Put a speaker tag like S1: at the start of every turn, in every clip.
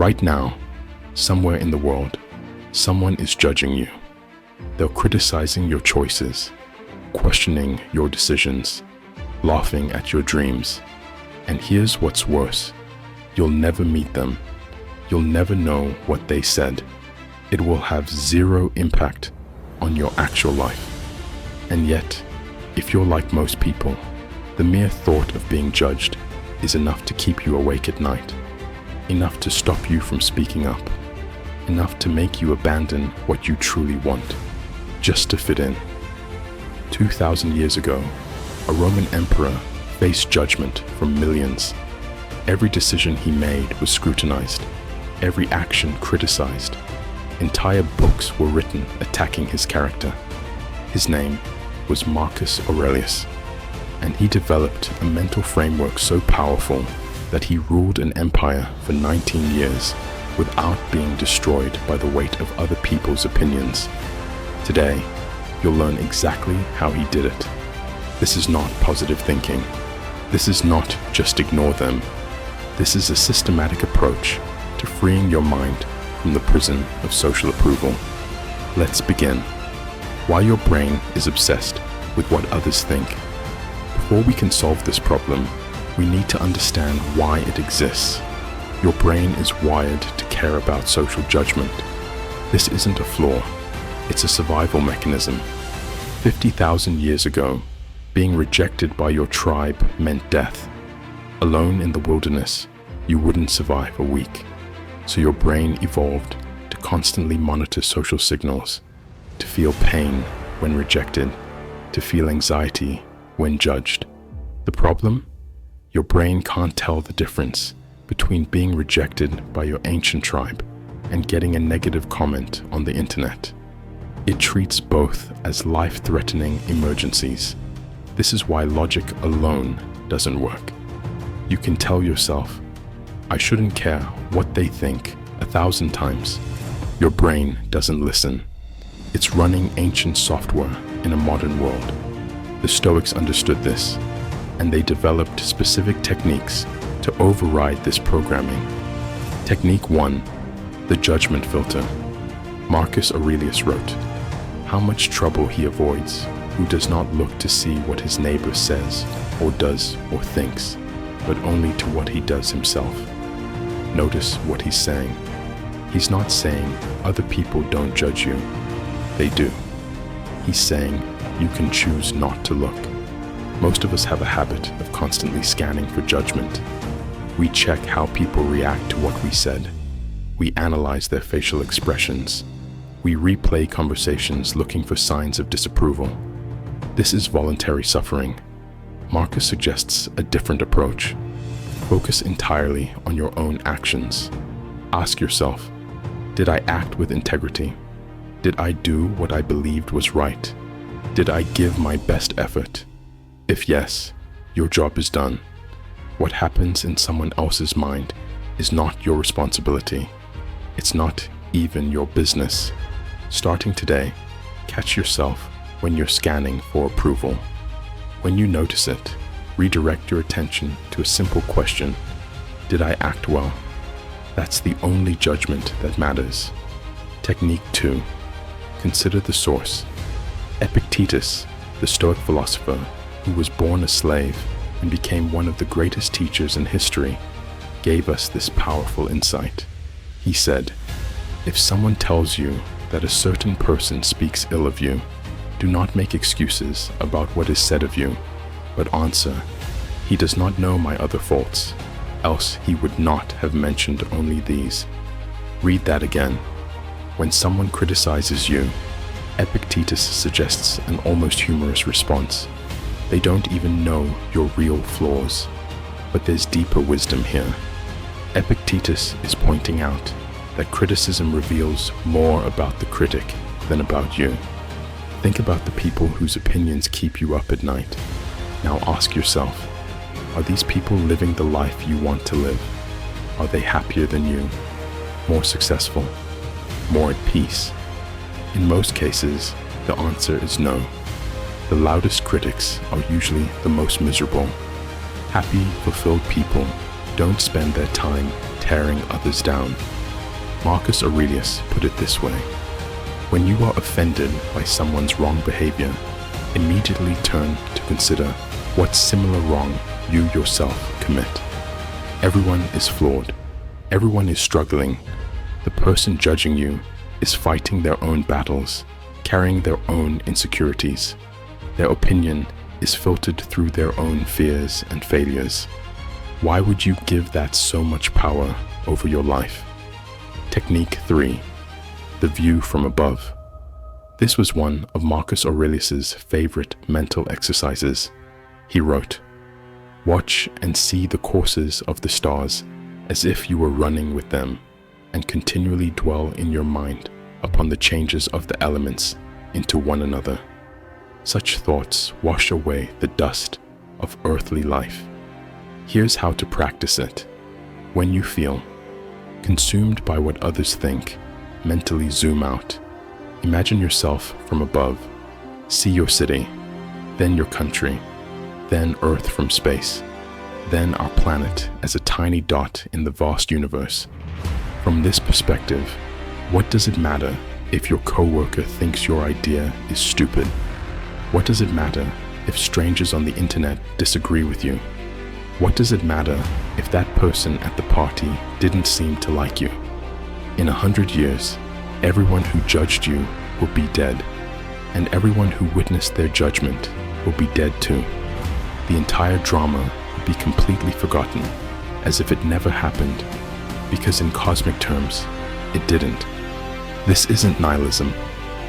S1: Right now, somewhere in the world, someone is judging you. They're criticizing your choices, questioning your decisions, laughing at your dreams. And here's what's worse. You'll never meet them. You'll never know what they said. It will have zero impact on your actual life. And yet, if you're like most people, the mere thought of being judged is enough to keep you awake at night, enough to stop you from speaking up, enough to make you abandon what you truly want, just to fit in. 2,000 years ago, a Roman emperor faced judgment from millions. Every decision he made was scrutinized, every action criticized. Entire books were written attacking his character. His name was Marcus Aurelius, and he developed a mental framework so powerful that he ruled an empire for 19 years without being destroyed by the weight of other people's opinions. Today, you'll learn exactly how he did it. This is not positive thinking. This is not just ignore them. This is a systematic approach to freeing your mind from the prison of social approval. Let's begin. Why your brain is obsessed with what others think. Before we can solve this problem, we need to understand why it exists. Your brain is wired to care about social judgment. This isn't a flaw, it's a survival mechanism. 50,000 years ago, being rejected by your tribe meant death. Alone in the wilderness, you wouldn't survive a week. So your brain evolved to constantly monitor social signals, to feel pain when rejected, to feel anxiety when judged. The problem? Your brain can't tell the difference between being rejected by your ancient tribe and getting a negative comment on the internet. It treats both as life-threatening emergencies. This is why logic alone doesn't work. You can tell yourself, I shouldn't care what they think 1,000 times. Your brain doesn't listen. It's running ancient software in a modern world. The Stoics understood this, and they developed specific techniques to override this programming. Technique 1, the judgment filter. Marcus Aurelius wrote, "How much trouble he avoids who does not look to see what his neighbor says or does or thinks, but only to what he does himself." Notice what he's saying. He's not saying other people don't judge you. They do. He's saying you can choose not to look. Most of us have a habit of constantly scanning for judgment. We check how people react to what we said. We analyze their facial expressions. We replay conversations looking for signs of disapproval. This is voluntary suffering. Marcus suggests a different approach. Focus entirely on your own actions. Ask yourself, did I act with integrity? Did I do what I believed was right? Did I give my best effort? If yes, your job is done. What happens in someone else's mind is not your responsibility. It's not even your business. Starting today, catch yourself when you're scanning for approval. When you notice it, redirect your attention to a simple question. Did I act well? That's the only judgment that matters. Technique 2. Consider the source. Epictetus, the Stoic philosopher, who was born a slave and became one of the greatest teachers in history, gave us this powerful insight. He said, "If someone tells you that a certain person speaks ill of you, do not make excuses about what is said of you, but answer, 'He does not know my other faults, else he would not have mentioned only these.'" Read that again. When someone criticizes you, Epictetus suggests an almost humorous response. They don't even know your real flaws, but there's deeper wisdom here. Epictetus is pointing out that criticism reveals more about the critic than about you. Think about the people whose opinions keep you up at night. Now ask yourself, are these people living the life you want to live? Are they happier than you? More successful? More at peace? In most cases, the answer is no. The loudest critics are usually the most miserable. Happy, fulfilled people don't spend their time tearing others down. Marcus Aurelius put it this way: when you are offended by someone's wrong behavior, immediately turn to consider what similar wrong you yourself commit. Everyone is flawed. Everyone is struggling. The person judging you is fighting their own battles, carrying their own insecurities. Their opinion is filtered through their own fears and failures. Why would you give that so much power over your life? Technique 3. The view from above. This was one of Marcus Aurelius's favorite mental exercises. He wrote, "Watch and see the courses of the stars as if you were running with them, and continually dwell in your mind upon the changes of the elements into one another. Such thoughts wash away the dust of earthly life." Here's how to practice it. When you feel consumed by what others think, mentally zoom out. Imagine yourself from above. See your city, then your country, then Earth from space, then our planet as a tiny dot in the vast universe. From this perspective, what does it matter if your coworker thinks your idea is stupid? What does it matter if strangers on the internet disagree with you? What does it matter if that person at the party didn't seem to like you? In 100 years, everyone who judged you will be dead, and everyone who witnessed their judgment will be dead too. The entire drama will be completely forgotten, as if it never happened, because in cosmic terms, it didn't. This isn't nihilism,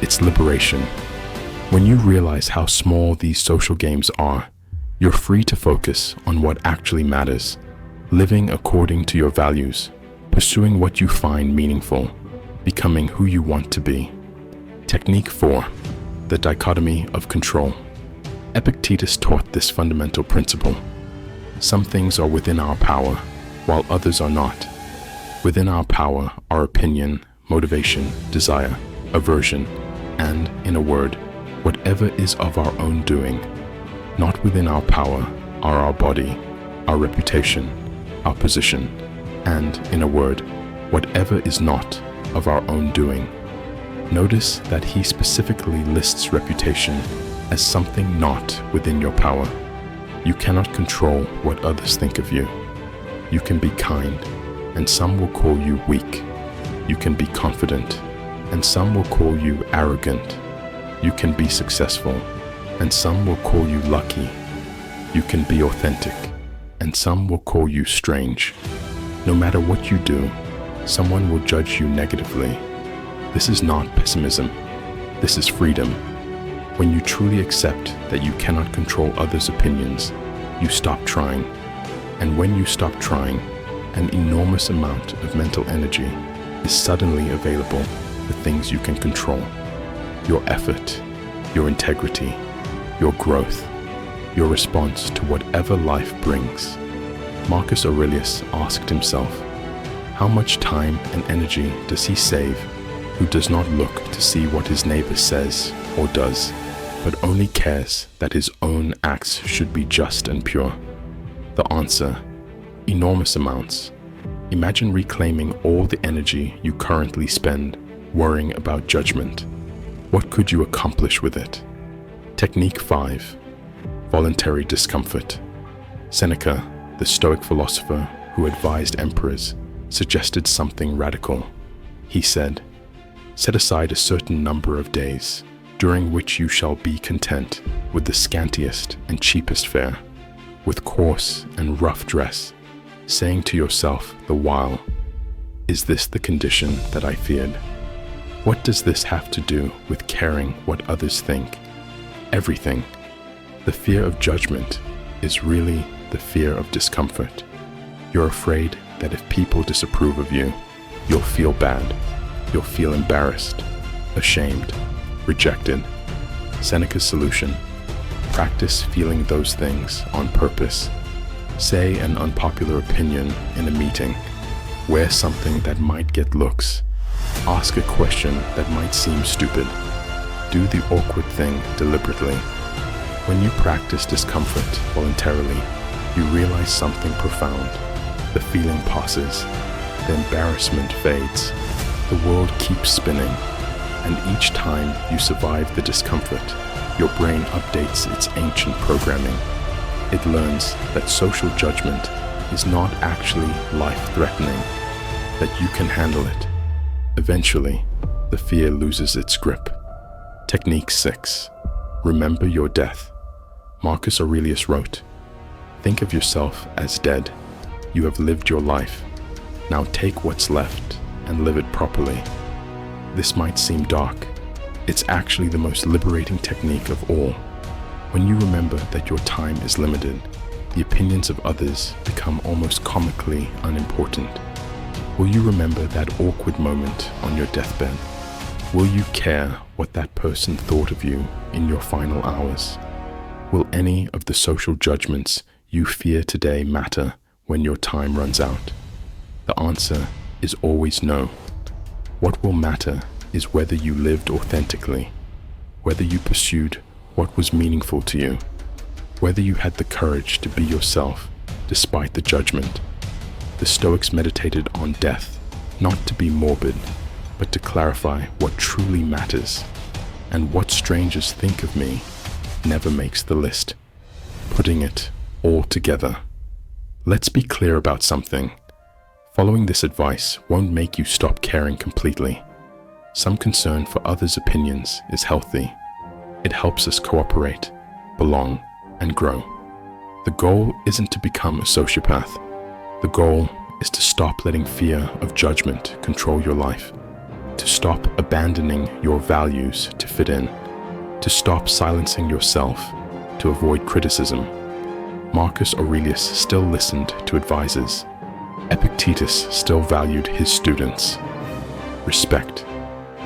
S1: it's liberation. When you realize how small these social games are, you're free to focus on what actually matters, living according to your values, pursuing what you find meaningful, becoming who you want to be. Technique 4. The dichotomy of control. Epictetus taught this fundamental principle. Some things are within our power, while others are not. Within our power are opinion, motivation, desire, aversion, and, in a word, whatever is of our own doing. Not within our power are our body, our reputation, our position, and, in a word, whatever is not of our own doing. Notice that he specifically lists reputation as something not within your power. You cannot control what others think of you. You can be kind, and some will call you weak. You can be confident, and some will call you arrogant. You can be successful, and some will call you lucky. You can be authentic, and some will call you strange. No matter what you do, someone will judge you negatively. This is not pessimism. This is freedom. When you truly accept that you cannot control others' opinions, you stop trying. And when you stop trying, an enormous amount of mental energy is suddenly available for things you can control. Your effort, your integrity, your growth, your response to whatever life brings. Marcus Aurelius asked himself, how much time and energy does he save who does not look to see what his neighbor says or does, but only cares that his own acts should be just and pure? The answer: enormous amounts. Imagine reclaiming all the energy you currently spend worrying about judgment. What could you accomplish with it? Technique 5. Voluntary discomfort. Seneca, the Stoic philosopher who advised emperors, suggested something radical. He said, "Set aside a certain number of days, during which you shall be content with the scantiest and cheapest fare, with coarse and rough dress, saying to yourself the while, 'Is this the condition that I feared?' What does this have to do with caring what others think? Everything. The fear of judgment is really the fear of discomfort. You're afraid that if people disapprove of you, you'll feel bad. You'll feel embarrassed, ashamed, rejected. Seneca's solution: practice feeling those things on purpose. Say an unpopular opinion in a meeting. Wear something that might get looks. Ask a question that might seem stupid. Do the awkward thing deliberately. When you practice discomfort voluntarily, you realize something profound. The feeling passes. the embarrassment fades, the world keeps spinning, and each time you survive the discomfort, your brain updates its ancient programming. It learns that social judgment is not actually life-threatening, that you can handle it. Eventually, the fear loses its grip. Technique 6. Remember your death. Marcus Aurelius wrote, "Think of yourself as dead. You have lived your life. Now take what's left and live it properly." This might seem dark. It's actually the most liberating technique of all. When you remember that your time is limited, the opinions of others become almost comically unimportant. Will you remember that awkward moment on your deathbed? Will you care what that person thought of you in your final hours? Will any of the social judgments you fear today matter when your time runs out? The answer is always no. What will matter is whether you lived authentically, whether you pursued what was meaningful to you, whether you had the courage to be yourself despite the judgment. The Stoics meditated on death, not to be morbid, but to clarify what truly matters. And what strangers think of me never makes the list. Putting it all together. Let's be clear about something. Following this advice won't make you stop caring completely. Some concern for others' opinions is healthy. It helps us cooperate, belong, and grow. The goal isn't to become a sociopath. The goal is to stop letting fear of judgment control your life, to stop abandoning your values to fit in, to stop silencing yourself to avoid criticism. Marcus Aurelius still listened to advisors. Epictetus still valued his students. Respect.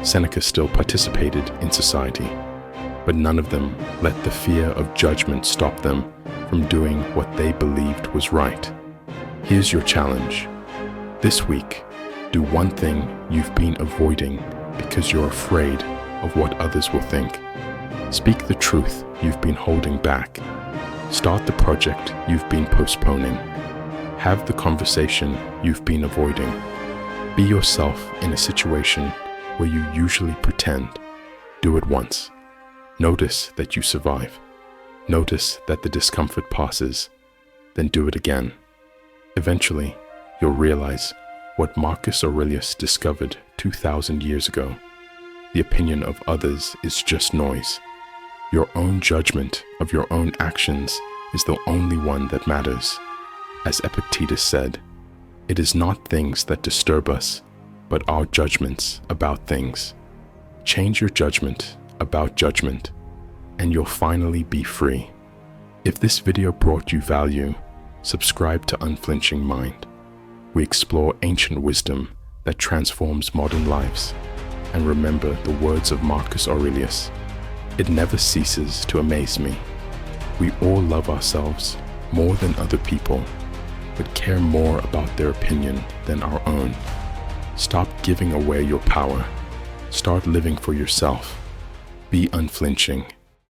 S1: Seneca still participated in society, but none of them let the fear of judgment stop them from doing what they believed was right. Here's your challenge. This week, do one thing you've been avoiding because you're afraid of what others will think. Speak the truth you've been holding back. Start the project you've been postponing. Have the conversation you've been avoiding. Be yourself in a situation where you usually pretend. Do it once. Notice that you survive. Notice that the discomfort passes. Then do it again. Eventually, you'll realize what Marcus Aurelius discovered 2,000 years ago. The opinion of others is just noise. Your own judgment of your own actions is the only one that matters. As Epictetus said, it is not things that disturb us, but our judgments about things. Change your judgment about judgment, and you'll finally be free. If this video brought you value, subscribe to Unflinching Mind. We explore ancient wisdom that transforms modern lives. And remember the words of Marcus Aurelius, "It never ceases to amaze me." We all love ourselves more than other people, but care more about their opinion than our own. Stop giving away your power. Start living for yourself. Be unflinching.